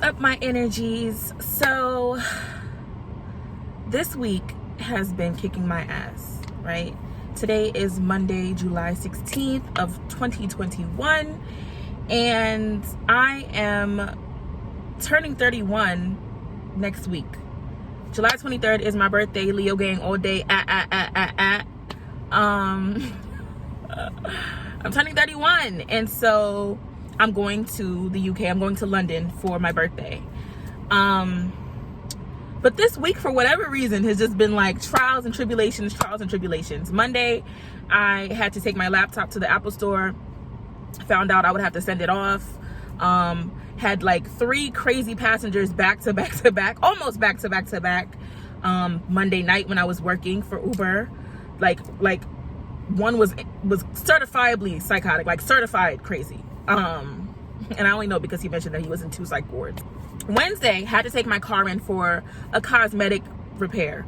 up, my energies? So this week has been kicking my ass, right? Today is Monday, July 16th of 2021, and I am turning 31 next week. July 23rd is my birthday. Leo gang all day. I'm turning 31, and so I'm going to the UK. I'm going to London for my birthday. But this week, for whatever reason, has just been like trials and tribulations. Monday, I had to take my laptop to the Apple store. Found out I would have to send it off. Had like 3 crazy passengers back to back, almost back to back. Monday night when I was working for Uber, like one was certifiably psychotic, like certified crazy. And I only know because he mentioned that he was in 2 psych wards. Wednesday, had to take my car in for a cosmetic repair.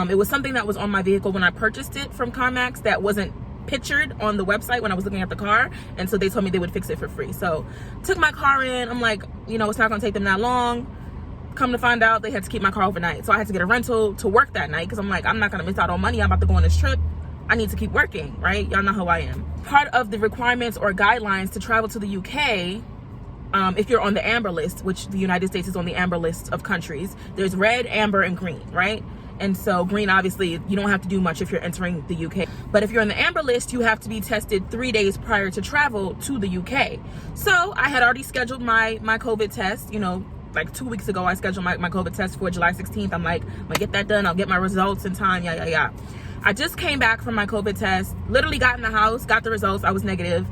It was something that was on my vehicle when I purchased it from CarMax that wasn't pictured on the website when I was looking at the car, and so they told me they would fix it for free. So took my car in. I'm like, it's not gonna take them that long. Come to find out, they had to keep my car overnight, so I had to get a rental to work that night because I'm like, I'm not gonna miss out on money. I'm about to go on this trip. I need to keep working, right? Y'all know how I am. Part of the requirements or guidelines to travel to the UK, if you're on the amber list, which the United States is on the amber list of countries, there's red, amber, and green, right? And so green, obviously, you don't have to do much if you're entering the UK. But if you're on the amber list, you have to be tested 3 days prior to travel to the UK. So I had already scheduled my COVID test, like 2 weeks ago. I scheduled my COVID test for July 16th. I'm like, I'm gonna get that done. I'll get my results in time, yeah. I just came back from my COVID test, literally got in the house, got the results. I was negative.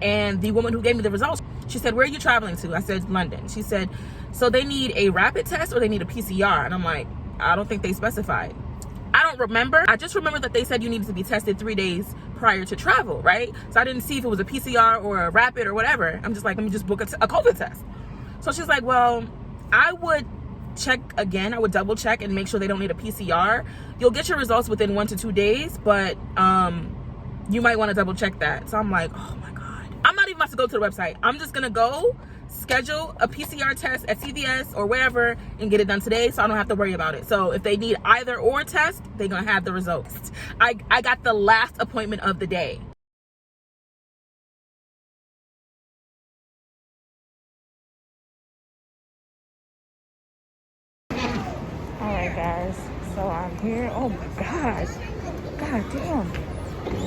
And the woman who gave me the results, she said, where are you traveling to? I said, London. She said, so they need a rapid test or they need a PCR? And I'm like, I don't think they specified. I don't remember. I just remember that they said you needed to be tested 3 days prior to travel, right? So I didn't see if it was a PCR or a rapid or whatever. I'm just like, let me just book a COVID test. So she's like, well, I would check again. I would double check and make sure they don't need a PCR. You'll get your results within 1 to 2 days, but you might want to double check that. So I'm like, oh my God. I'm not even about to go to the website. I'm just gonna go schedule a PCR test at CVS or wherever and get it done today, so I don't have to worry about it. So if they need either or test, they're gonna have the results. I got the last appointment of the day. All right, guys, so I'm here. Oh my gosh, god damn.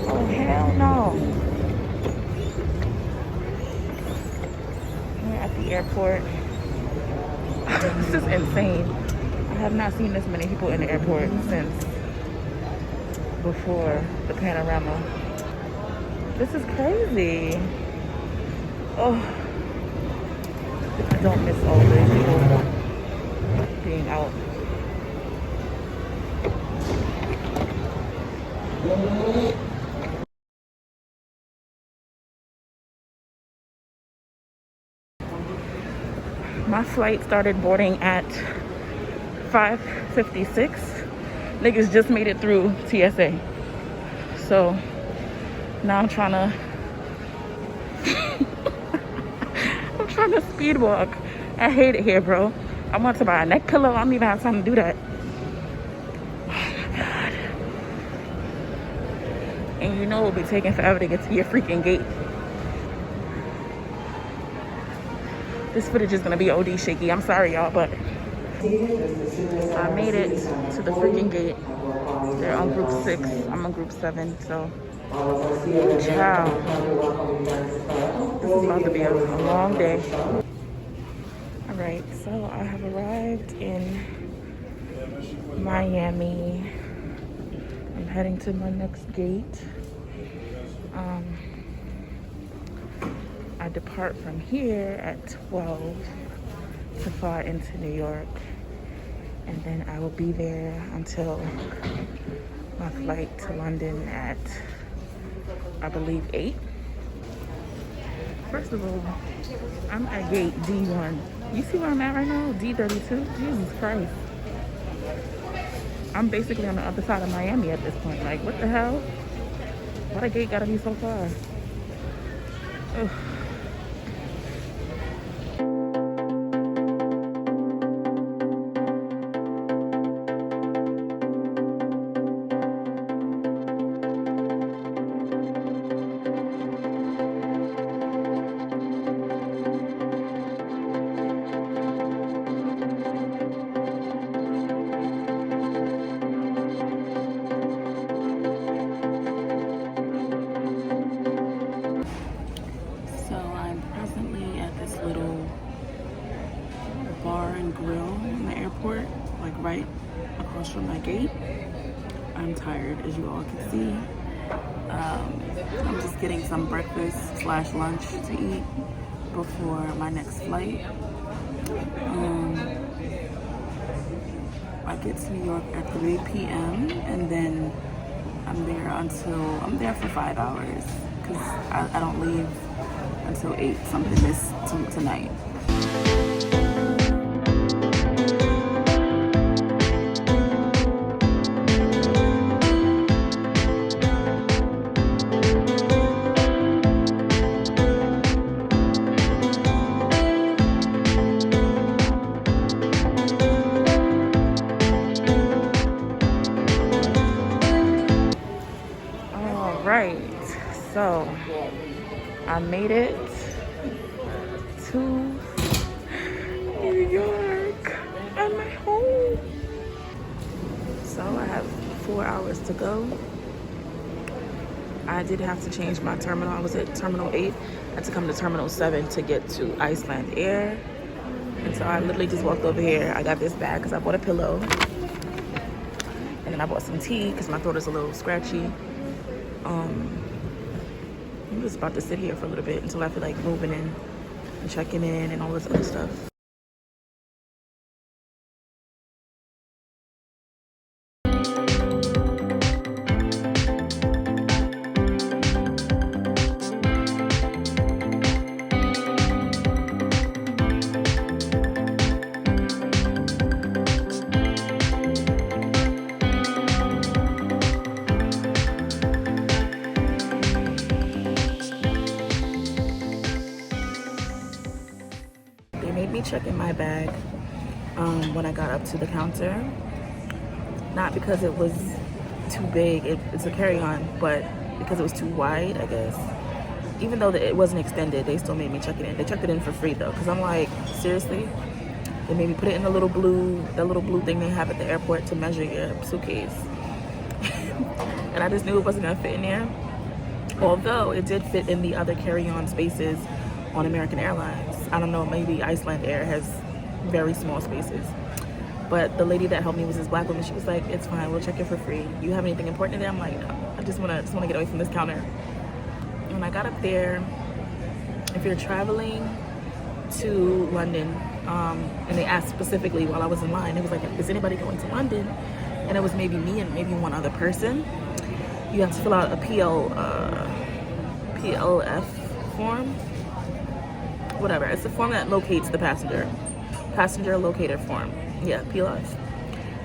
Oh hell no. We're at the airport. This is insane. I have not seen this many people in the airport since before the panorama. This is crazy. Oh, I don't miss all these people being out. My flight started boarding at 5:56. Niggas just made it through TSA. So now I'm trying to I'm trying to speed walk. I hate it here, bro. I want to buy a neck pillow. I don't even have time to do that. Oh my God. And it'll be taking forever to get to your freaking gate. This footage is gonna be OD shaky. I'm sorry, y'all, but I made it to the freaking gate. They're on group 6. I'm on group 7, so ciao. This is about to be a long day. All right, so I have arrived in Miami. I'm heading to my next gate. I depart from here at 12 to fly into New York, and then I will be there until my flight to London at, I believe, 8. First of all, I'm at gate D1. You see where I'm at right now? D32? Jesus Christ. I'm basically on the other side of Miami at this point. Like, what the hell? Why the gate gotta be so far? Ugh. grill in the airport, like right across from my gate. I'm tired, as you all can see. I'm just getting some breakfast / lunch to eat before my next flight. I get to New York at 3 p.m. and then I'm there for 5 hours because I don't leave until 8 something tonight. So I made it to New York. I'm at home. So I have 4 hours to go. I did have to change my terminal. I was at Terminal 8. I had to come to Terminal 7 to get to Iceland Air. And so I literally just walked over here. I got this bag because I bought a pillow. And then I bought some tea because my throat is a little scratchy. I'm just about to sit here for a little bit until I feel like moving in and checking in and all this other stuff. Check in my bag when I got up to the counter, not because it was too big, it's a carry-on, but because it was too wide, I guess. Even though it wasn't extended, they still made me check it in. They checked it in for free though, because I'm like, seriously? They made me put it in the little blue thing they have at the airport to measure your suitcase. And I just knew it wasn't gonna fit in there, although it did fit in the other carry-on spaces on American Airlines. I don't know, maybe Iceland Air has very small spaces. But the lady that helped me was this black woman. She was like, it's fine, we'll check it for free. You have anything important in there? I'm like, no, I just wanna get away from this counter. When I got up there, if you're traveling to London, and they asked specifically while I was in line, it was like, is anybody going to London? And it was maybe me and maybe one other person. You have to fill out a PLF form. Whatever, it's the form that locates the passenger locator form. Yeah, PLF,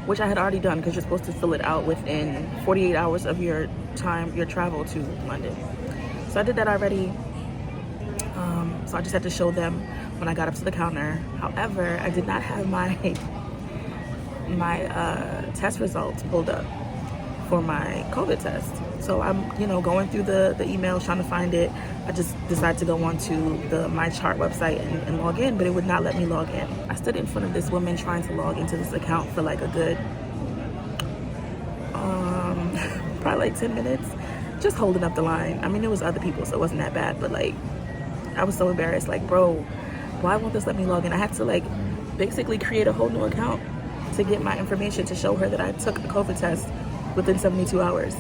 which I had already done because you're supposed to fill it out within 48 hours of your travel to London. So I did that already. So I just had to show them when I got up to the counter. However, I did not have my test results pulled up for my COVID test. So I'm, going through the emails trying to find it. I just decided to go onto the MyChart website and log in, but it would not let me log in. I stood in front of this woman trying to log into this account for like a good, probably like 10 minutes, just holding up the line. I mean, there was other people, so it wasn't that bad, but like, I was so embarrassed. Like, bro, why won't this let me log in? I had to like basically create a whole new account to get my information to show her that I took the COVID test within 72 hours.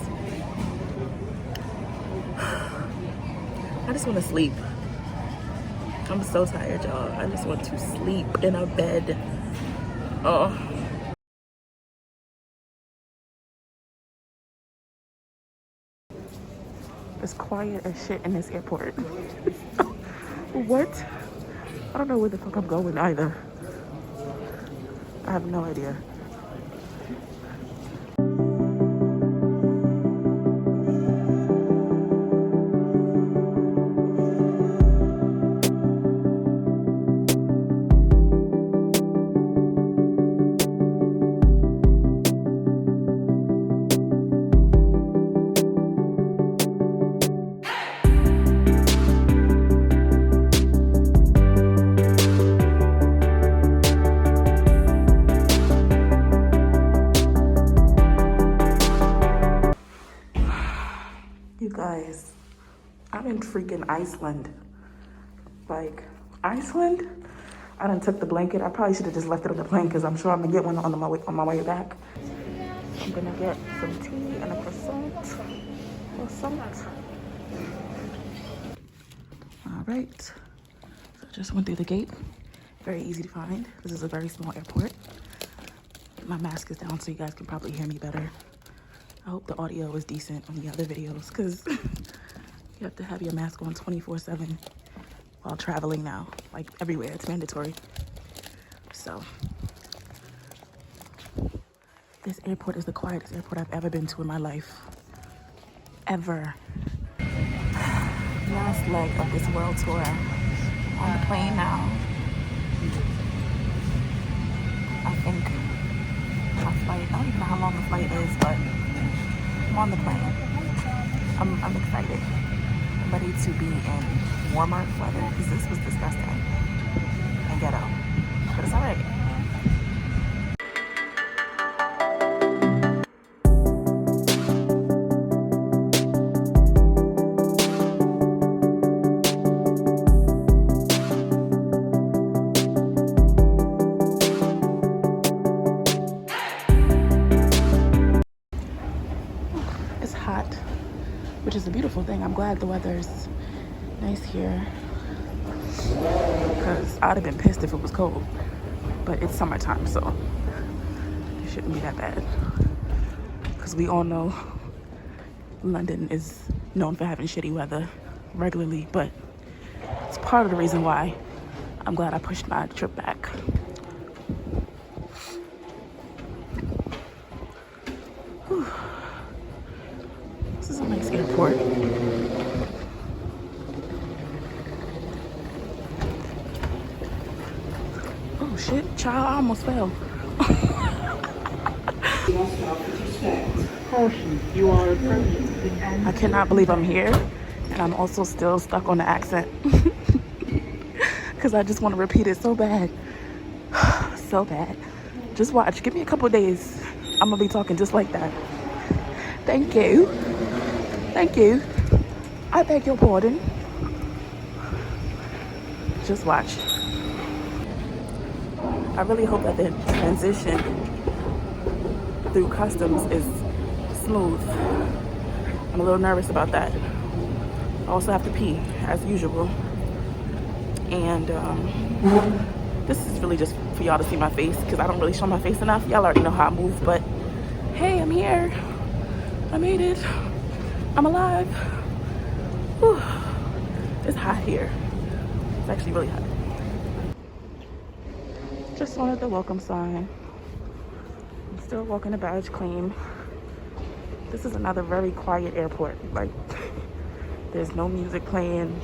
I just want to sleep. I'm so tired, y'all. I just want to sleep in a bed. Oh. It's quiet as shit in this airport. What? I don't know where the fuck I'm going either. I have no idea. Guys, I'm in freaking Iceland. Like, Iceland? I done took the blanket. I probably should have just left it on the plane because I'm sure I'm gonna get one on my way back. I'm gonna get some tea and a croissant. All right. So I just went through the gate. Very easy to find. This is a very small airport. My mask is down so you guys can probably hear me better. I hope the audio is decent on the other videos because you have to have your mask on 24/7 while traveling now. Like everywhere, it's mandatory. So this airport is the quietest airport I've ever been to in my life. Ever. Last leg of this world tour. On the plane now. I think my flight, I don't even know how long the flight is, but I'm on the plane. I'm excited. I'm ready to be in warmer weather because this was disgusting and ghetto, but it's all right. It's hot, which is a beautiful thing. I'm glad the weather's nice here because I'd have been pissed if it was cold, but it's summertime, so it shouldn't be that bad because we all know London is known for having shitty weather regularly, but it's part of the reason why I'm glad I pushed my trip back. Whew. This is a nice airport. Oh shit, child, I almost fell. I cannot believe I'm here, and I'm also still stuck on the accent. Because I just want to repeat it so bad. So bad. Just watch, give me a couple days. I'm gonna be talking just like that. Thank you. Thank you. I beg your pardon. Just watch. I really hope that the transition through customs is smooth. I'm a little nervous about that. I also have to pee, as usual. And this is really just for y'all to see my face because I don't really show my face enough. Y'all already know how I move, but hey, I'm here. I made it. I'm alive. Whew. It's hot here. It's actually really hot. Just wanted the welcome sign. I'm still walking the badge claim. This is another very quiet airport. Like, there's no music playing.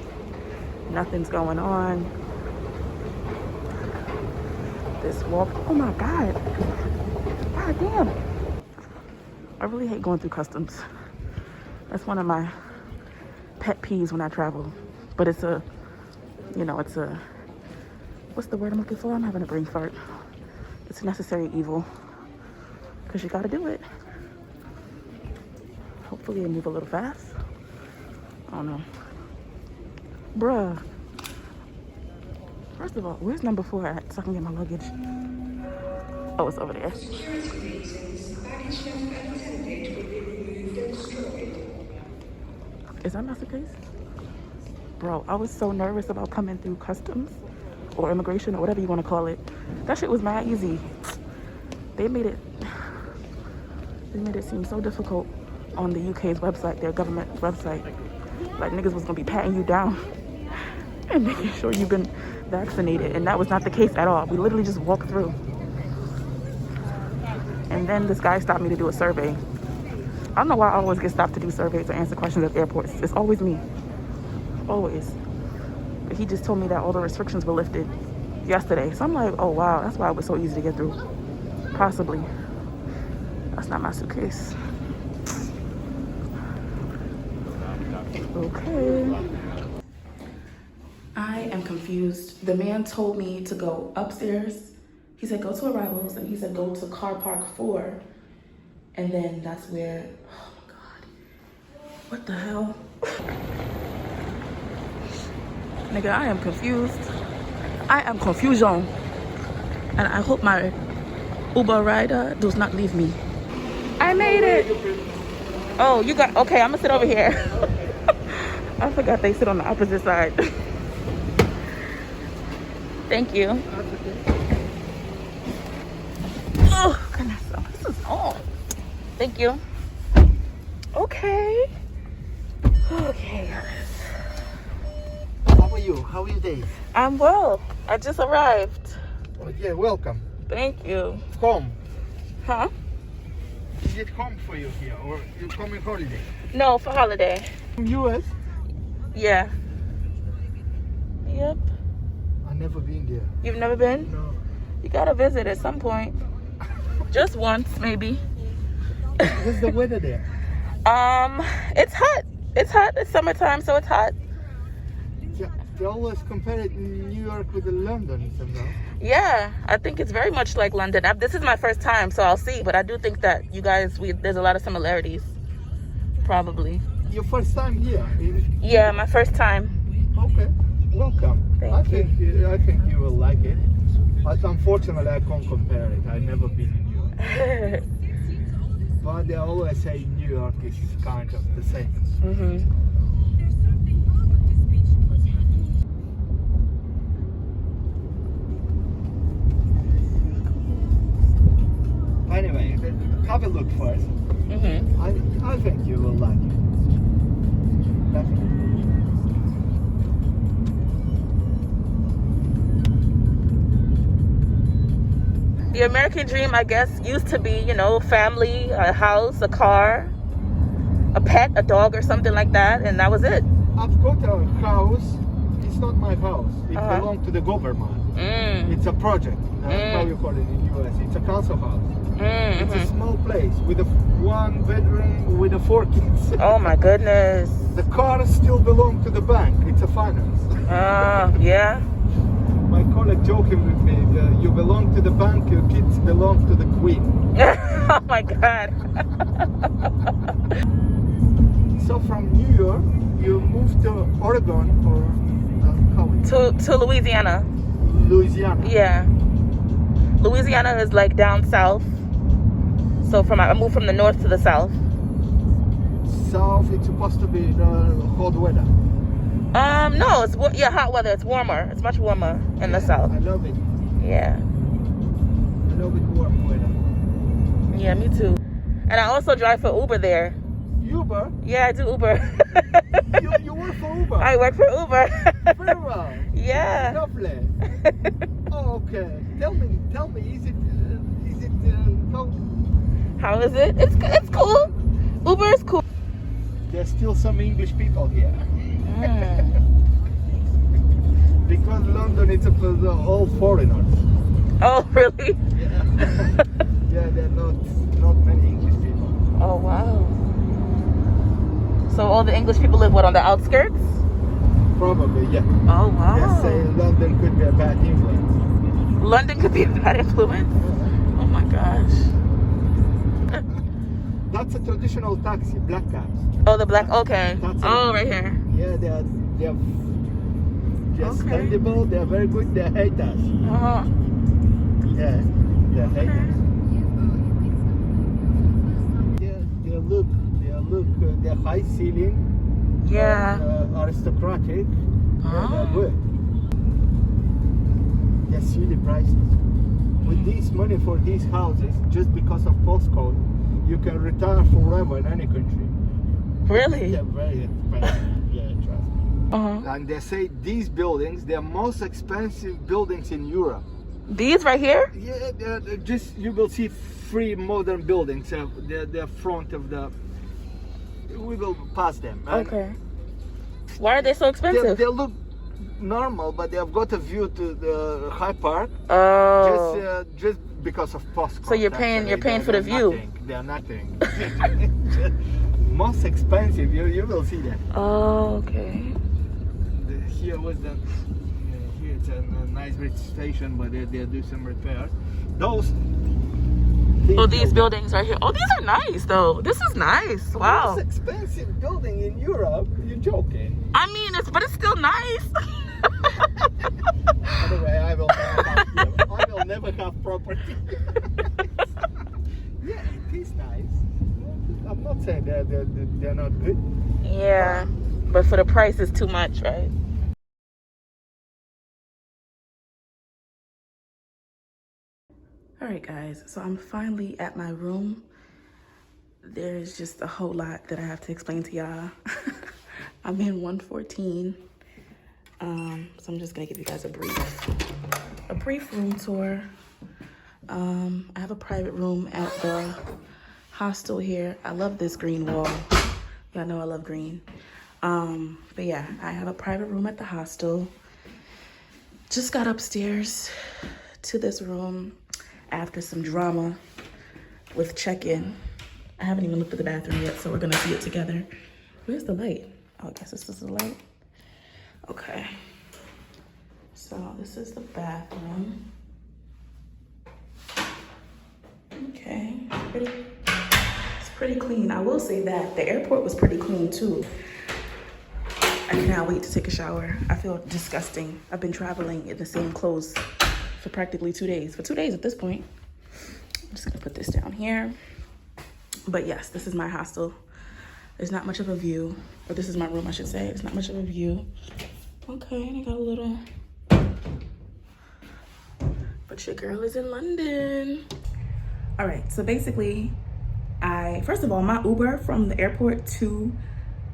Nothing's going on. This walk, oh my God. God damn. I really hate going through customs. That's one of my pet peeves when I travel. But it's a, you know, it's a, what's the word I'm looking for? I'm having a brain fart. It's a necessary evil. Because you gotta do it. Hopefully they move a little fast. I don't know. Bruh. First of all, where's number 4 at so I can get my luggage? Oh, it's over there. Is that my suitcase? Bro, I was so nervous about coming through customs or immigration or whatever you want to call it. That shit was mad easy. They made it seem so difficult on the UK's website, their government website. Like niggas was gonna be patting you down and making sure you've been vaccinated, and that was not the case at all. We literally just walked through. And then this guy stopped me to do a survey. I don't know why I always get stopped to do surveys or answer questions at airports. It's always me. Always. But he just told me that all the restrictions were lifted yesterday. So I'm like, oh wow, that's why it was so easy to get through. Possibly. That's not my suitcase. Okay. I am confused. The man told me to go upstairs. He said go to arrivals, and he said go to car park 4. And then that's where, oh my God. What the hell? Nigga, I am confused. I am confusion. And I hope my Uber rider does not leave me. I made it. Oh, you got, okay, I'm gonna sit over here. I forgot they sit on the opposite side. Thank you. Oh, goodness. Oh, this is on. Thank you. Okay. Okay. How are you? How are your days? I'm well. I just arrived. Oh, yeah, welcome. Thank you. Home. Huh? Is it home for you here or you come on holiday? No, for holiday. From US? Yeah. Yep. I've never been there. You've never been? No. You gotta visit at some point. Just once, maybe. What's the weather there? It's hot. It's hot. It's summertime, so it's hot. They always compare it New York with London somehow. Yeah, I think it's very much like London. This is my first time, so I'll see. But I do think that you guys, there's a lot of similarities. Probably. Your first time here? Yeah, my first time. Okay, welcome. Thank you. I think you will like it. But unfortunately, I can't compare it. I've never been in New York. But they always say New York is kind of the same. Mm-hmm. Anyway, have a look first. Mm-hmm. I think you will like it. Definitely. The American dream, I guess, used to be, you know, family, a house, a car, a pet, a dog or something like that, and that was it. I've got a house. It's not my house. It belongs to the government. It's a project. How you call it in US? It's a council house. It's a small place with a 1 bedroom with 4 kids. Oh my goodness. The car still belongs to the bank. It's a finance. Yeah. My colleague joking with me, you belong to the bank, your kids belong to the queen. Oh my God. So from New York, you moved to Oregon or To Louisiana. Louisiana. Yeah. Louisiana is like down south. So I moved from the north to the south. South, it's supposed to be the hot weather. No, it's hot weather. It's warmer. It's much warmer in the south. I love it. Yeah. I love it warm weather. Yeah, me too. And I also drive for Uber there. Uber? Yeah, I do Uber. you work for Uber? I work for Uber. Very well. Yeah. Lovely. Oh, okay. Tell me, is it how is it? It's cool. Uber is cool. There's still some English people here. Because London, it's all foreigners. Oh, really? Yeah. Yeah, there are not many English people. Oh, wow. So all the English people live, what, on the outskirts? Probably, yeah. Oh, wow. They say London could be a bad influence. London could be a bad influence? Oh, my gosh. That's a traditional taxi, black cabs. Oh, the black, okay. Right here. Yeah, they're standable, they're very good, they hate us. Yeah, they hate us. They're high ceiling. Yeah. Aristocratic. Yeah, they're good. They're silly prices. With this money for these houses, just because of postcode, you can retire forever in any country. Really? Yeah, very expensive. Yeah, trust me. And they say these buildings, they're most expensive buildings in Europe. These right here? Yeah, they're just you will see 3 modern buildings. They're front of the. We will pass them. Okay. Why are they so expensive? They look normal, but they have got a view to the High Park. Oh. Just because of postcode. So you're paying for the view. They're nothing. Most expensive. You will see that. Oh, okay. Here was the. Here it's a nice rich station, but they do some repairs. These buildings right here. Oh, these are nice though. This is nice. Wow. Most expensive building in Europe. You're joking. I mean, but it's still nice. Anyway, half property. Yeah, it is nice. I'm not saying they're not good. Yeah, but for the price, it's too much, right? All right, guys, so I'm finally at my room. There's just a whole lot that I have to explain to y'all. I'm in 114. So I'm just gonna give you guys a brief room tour. I have a private room at the hostel here. I love this green wall. Y'all know I love green. But yeah, I have a private room at the hostel. Just got upstairs to this room after some drama with check-in. I haven't even looked at the bathroom yet, so we're gonna see it together. Where's the light? Oh, I guess this is the light. Okay. So this is the bathroom. Okay, it's pretty clean. I will say that the airport was pretty clean too. I cannot wait to take a shower. I feel disgusting. I've been traveling in the same clothes for practically 2 days. For 2 days at this point. I'm just gonna put this down here. But yes, this is my hostel. There's not much of a view, or this is my room, I should say. It's not much of a view. Okay, they got a little, but your girl is in London. All right, so basically, first of all, my Uber from the airport to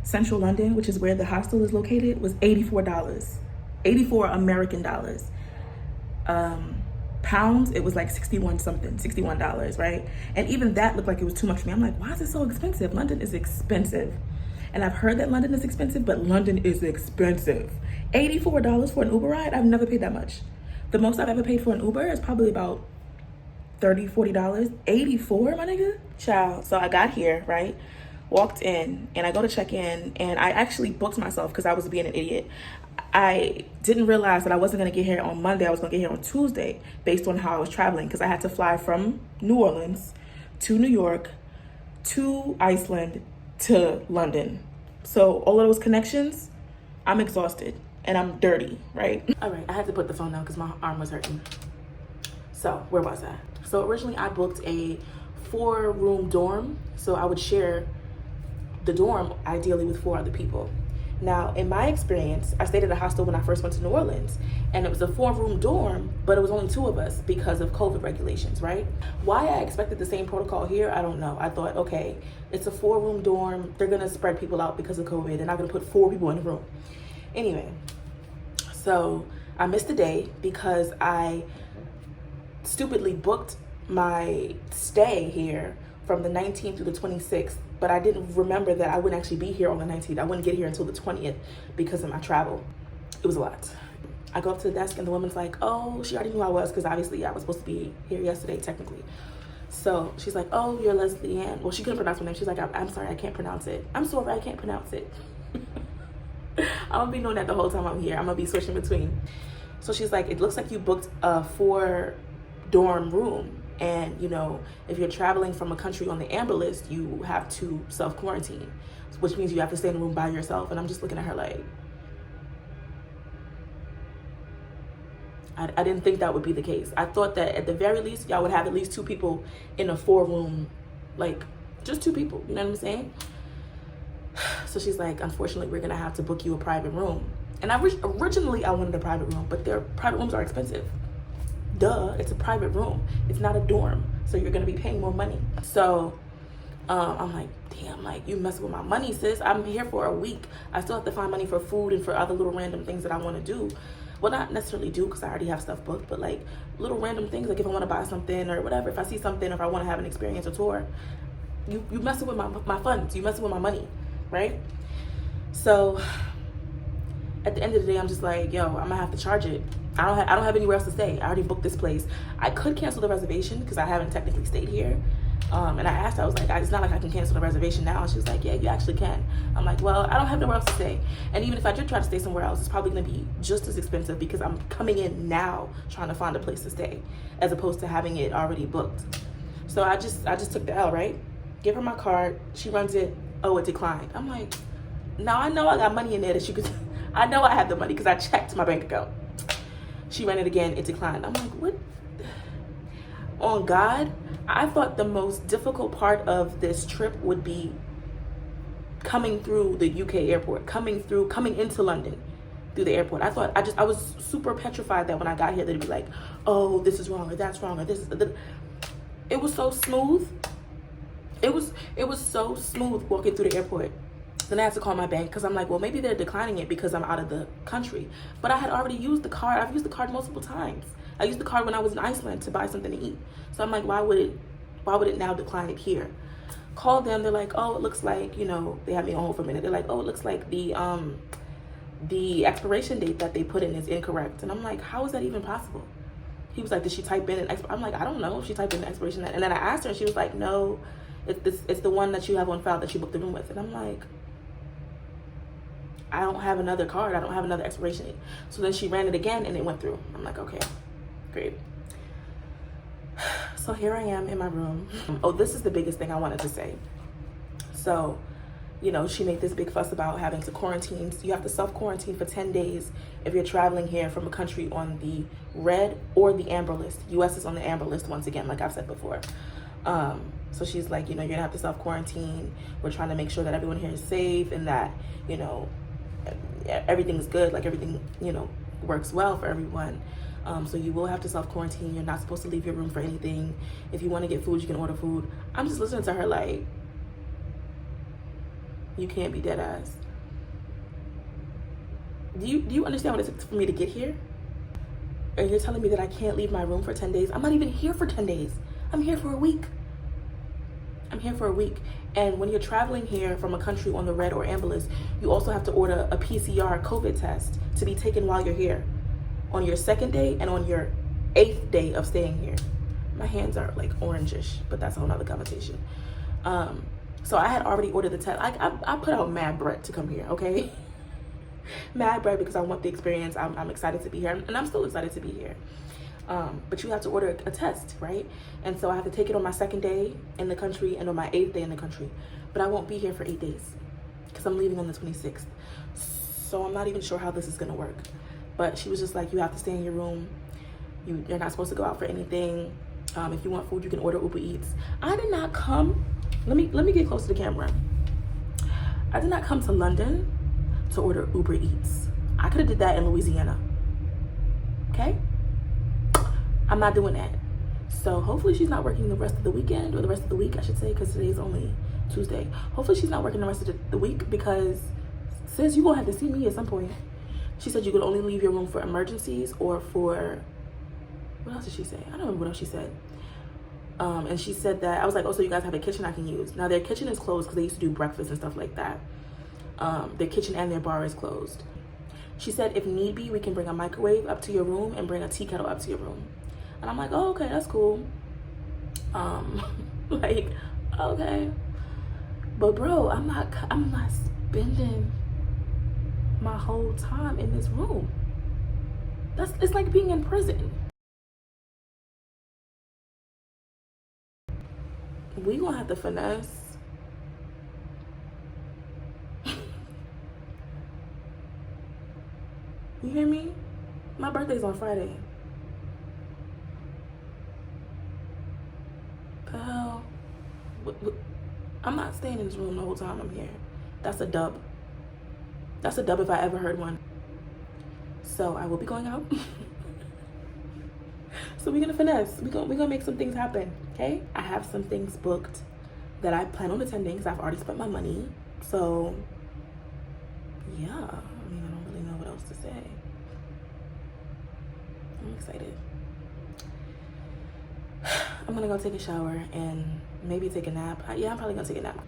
Central London, which is where the hostel is located, was $84. 84 American dollars. Pounds, it was like 61 something, $61, right? And even that looked like it was too much for me. I'm like, why is it so expensive? London is expensive. And I've heard that London is expensive, but London is expensive. $84 for an Uber ride? I've never paid that much. The most I've ever paid for an Uber is probably about $30, $40. 84, my nigga? Child. So I got here, right? Walked in, and I go to check in, and I actually booked myself because I was being an idiot. I didn't realize that I wasn't going to get here on Monday. I was going to get here on Tuesday based on how I was traveling, because I had to fly from New Orleans to New York to Iceland to London. So all of those connections, I'm exhausted and I'm dirty, right? All right, I had to put the phone down because my arm was hurting. So where was I? So originally I booked a 4-room dorm. So I would share the dorm ideally with 4 other people. Now, in my experience, I stayed at a hostel when I first went to New Orleans, and it was a 4-room dorm, but it was only 2 of us because of COVID regulations, right? Why I expected the same protocol here, I don't know. I thought, okay, it's a 4-room dorm. They're gonna spread people out because of COVID. They're not gonna put 4 people in the room. Anyway, so I missed a day because I stupidly booked my stay here from the 19th through the 26th, but I didn't remember that I wouldn't actually be here on the 19th. I wouldn't get here until the 20th because of my travel. It was a lot. I go up to the desk and the woman's like, oh, she already knew I was, because obviously I was supposed to be here yesterday, technically. So she's like, oh, you're Leslie Ann. Well, she couldn't pronounce my name. She's like, I'm sorry, I can't pronounce it. I'm sorry, I can't pronounce it. I'm gonna be doing that the whole time I'm here. I'm gonna be switching between. So she's like, it looks like you booked a 4-dorm room. And, you know, if you're traveling from a country on the amber list, you have to self-quarantine, which means you have to stay in a room by yourself. And I'm just looking at her like, I didn't think that would be the case. I thought that at the very least, y'all would have at least 2 people in a 4-room, like just 2 people, you know what I'm saying? So she's like, unfortunately, we're gonna have to book you a private room. And originally I wanted a private room, but their private rooms are expensive. Duh, it's a private room. It's not a dorm, so you're gonna be paying more money. So I'm like, damn, like you messing with my money, sis. I'm here for a week. I still have to find money for food and for other little random things that I want to do. Well, not necessarily do, because I already have stuff booked, but like little random things, like if I want to buy something or whatever, if I see something, if I want to have an experience or tour, you messing with my funds, you messing with my money, right? So at the end of the day, I'm just like, yo, I'm gonna have to charge it. I don't have anywhere else to stay. I already booked this place. I could cancel the reservation because I haven't technically stayed here. And I asked her, I was like, it's not like I can cancel the reservation now. And she was like, yeah, you actually can. I'm like, well, I don't have nowhere else to stay. And even if I did try to stay somewhere else, it's probably gonna be just as expensive because I'm coming in now trying to find a place to stay as opposed to having it already booked. So I just took the L, right? Give her my card, she runs it, oh, it declined. I'm like, now I know I got money in there that she could, I know I have the money because I checked my bank account. She ran it again, it declined. I'm like, what? On God, I thought the most difficult part of this trip would be coming through the UK airport, coming into London through the airport. I was super petrified that when I got here, they'd be like, oh, this is wrong, or that's wrong, or this is, it was so smooth. It was so smooth walking through the airport. Then I had to call my bank because I'm like, well, maybe they're declining it because I'm out of the country. But I had already used the card. I've used the card multiple times. I used the card when I was in Iceland to buy something to eat. So I'm like, why would it now decline it here? Call them. They're like, oh, it looks like, they had me on hold for a minute. They're like, oh, it looks like the expiration date that they put in is incorrect. And I'm like, how is that even possible? He was like, did she type in an I'm like, I don't know if she typed in the expiration date. And then I asked her and she was like, no, it's the one that you have on file that you booked the room with. And I'm like, I don't have another card. I don't have another expiration date. So then she ran it again and it went through. I'm like, okay, great. So here I am in my room. Oh, this is the biggest thing I wanted to say. So, she made this big fuss about having to quarantine. So you have to self-quarantine for 10 days if you're traveling here from a country on the red or the amber list. US is on the amber list once again, like I've said before. So she's like, you're gonna have to self-quarantine. We're trying to make sure that everyone here is safe and that, everything's good, like everything, works well for everyone. So you will have to self-quarantine. You're not supposed to leave your room for anything. If you want to get food, you can order food. I'm just listening to her like, you can't be dead ass. Do you understand what it took for me to get here? And you're telling me that I can't leave my room for 10 days? I'm not even here for 10 days. I'm here for a week. I'm here for a week. And when you're traveling here from a country on the red or amber list, you also have to order a PCR COVID test to be taken while you're here on your 2nd day and on your 8th day of staying here. My hands are like orangish, but that's a whole nother conversation. So I had already ordered the test. I put out mad bread to come here, okay? Mad bread because I want the experience. I'm excited to be here, and I'm still excited to be here. But you have to order a test, right? And so I have to take it on my 2nd day in the country and on my 8th day in the country. But I won't be here for 8 days because I'm leaving on the 26th. So I'm not even sure how this is gonna work. But she was just like, you have to stay in your room. You're not supposed to go out for anything. If you want food, you can order Uber Eats. I did not come, let me get close to the camera. I did not come to London to order Uber Eats. I could have did that in Louisiana, okay? I'm not doing that. So hopefully she's not working the rest of the weekend, or the rest of the week, I should say, because today's only Tuesday. Hopefully she's not working the rest of the week because, sis, you gonna have to see me at some point. She said you could only leave your room for emergencies or for, what else did she say? I don't remember what else she said. And she said that, I was like, oh, so you guys have a kitchen I can use. Now their kitchen is closed because they used to do breakfast and stuff like that. Their kitchen and their bar is closed. She said if need be, we can bring a microwave up to your room and bring a tea kettle up to your room. And I'm like, oh, okay, that's cool. Like, okay. But bro, I'm not spending my whole time in this room. It's like being in prison. We gonna have to finesse. You hear me? My birthday's on Friday. The hell? I'm not staying in this room the whole time I'm here. That's a dub. That's a dub if I ever heard one. So I will be going out. So we're gonna finesse. We're gonna make some things happen, okay? I have some things booked that I plan on attending because I've already spent my money. So yeah, I mean, I don't really know what else to say. I'm excited. I'm gonna go take a shower and maybe take a nap. Yeah, I'm probably gonna take a nap.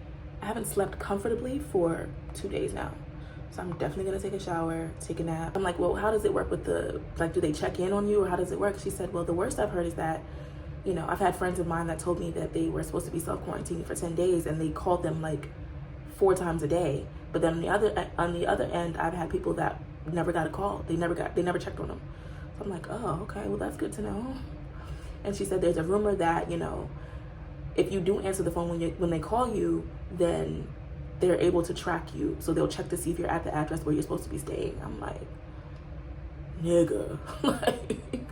I haven't slept comfortably for 2 days now. So I'm definitely gonna take a shower, take a nap. I'm like, well, how does it work with do they check in on you or how does it work? She said, well, the worst I've heard is that, I've had friends of mine that told me that they were supposed to be self-quarantining for 10 days and they called them like 4 times a day. But then on the other end, I've had people that never got a call. They never checked on them. So I'm like, oh, okay, well, that's good to know. And she said there's a rumor that, if you do answer the phone when they call you, then they're able to track you. So they'll check to see if you're at the address where you're supposed to be staying. I'm like, nigga. Like,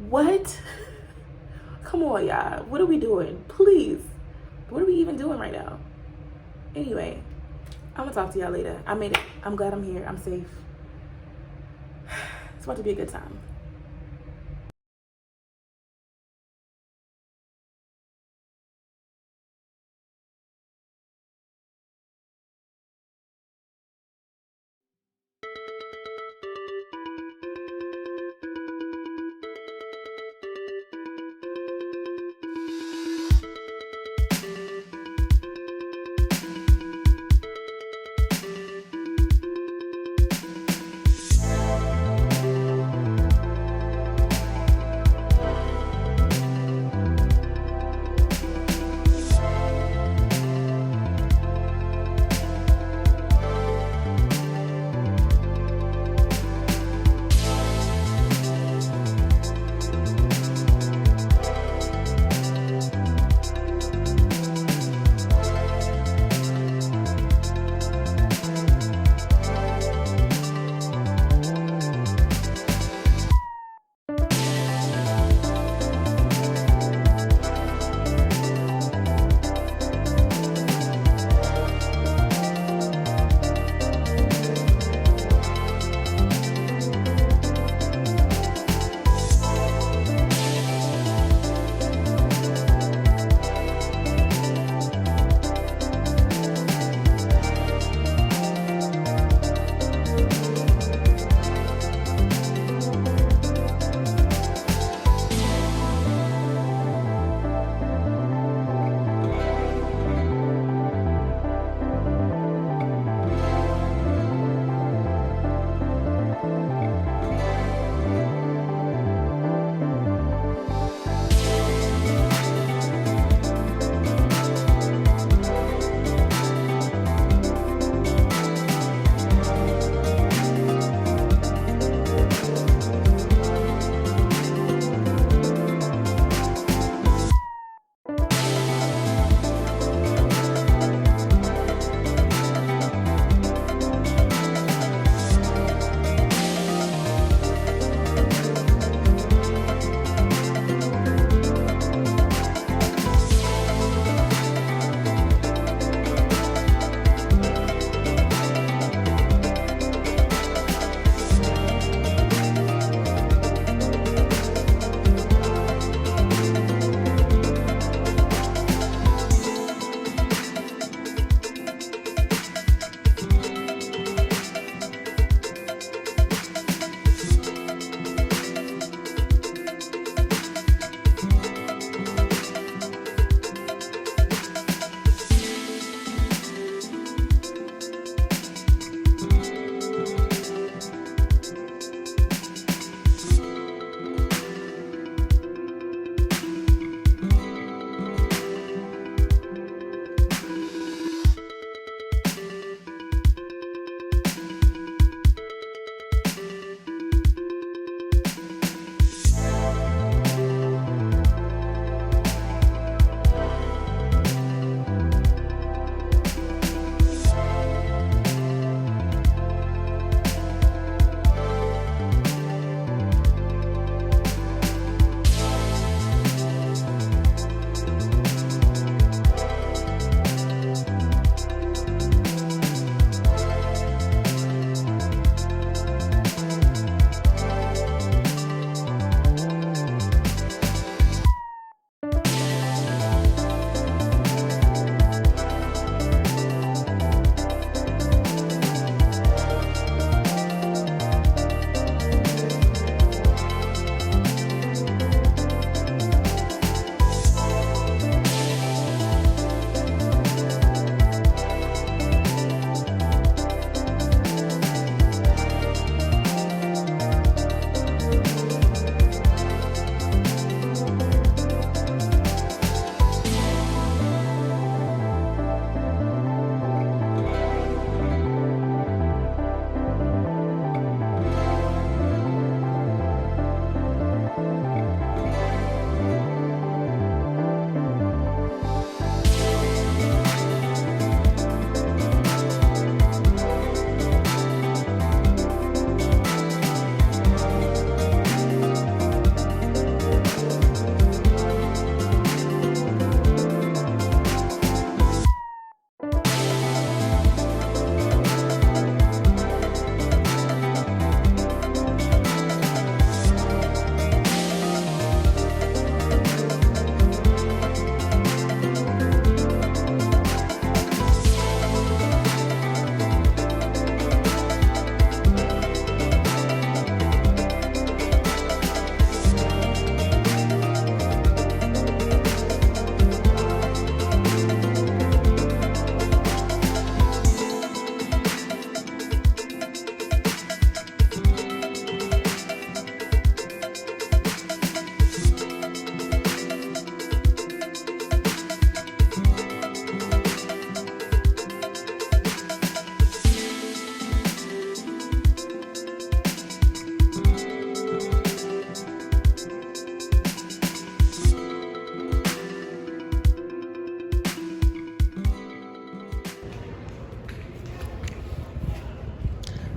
what? Come on, y'all. What are we doing? Please. What are we even doing right now? Anyway, I'm gonna talk to y'all later. I made it. I'm glad I'm here. I'm safe. It's about to be a good time.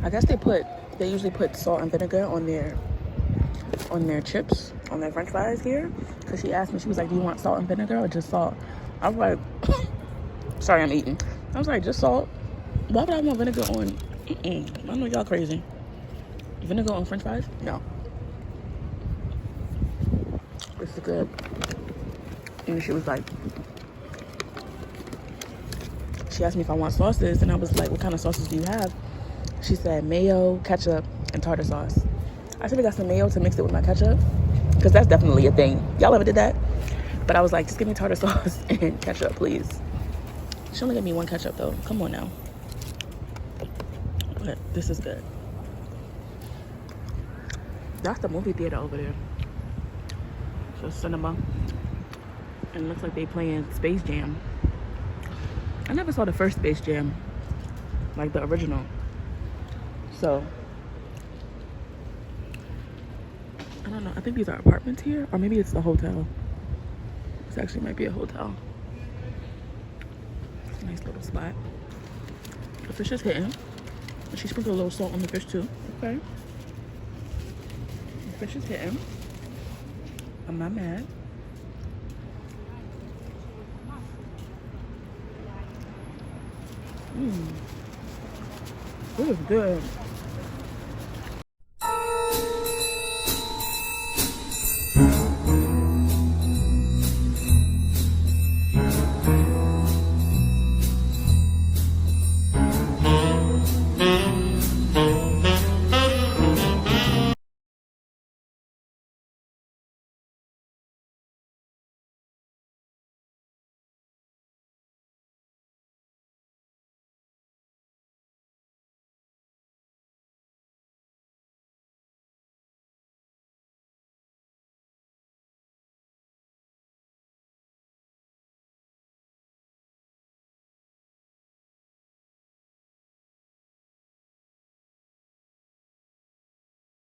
I guess they usually put salt and vinegar on their chips, on their french fries here. Because she asked me, she was like, do you want salt and vinegar or just salt? I was like, sorry, I'm eating. I was like, just salt? Why would I want vinegar on? I know y'all crazy. Vinegar on french fries? No. This is good. And she was like, she asked me if I want sauces, and I was like, what kind of sauces do you have? She said mayo, ketchup, and tartar sauce. I should have got some mayo to mix it with my ketchup, because that's definitely a thing. Y'all ever did that? But I was like, just give me tartar sauce and ketchup, please. She only gave me one ketchup, though. Come on now. But this is good. That's the movie theater over there. So cinema. And it looks like they playing Space Jam. I never saw the first Space Jam, like the original. So, I don't know. I think these are apartments here, or maybe it's the hotel. This actually might be a hotel. It's a nice little spot. The fish is hitting. And she sprinkled a little salt on the fish too. Okay. The fish is hitting. I'm not mad. This is good.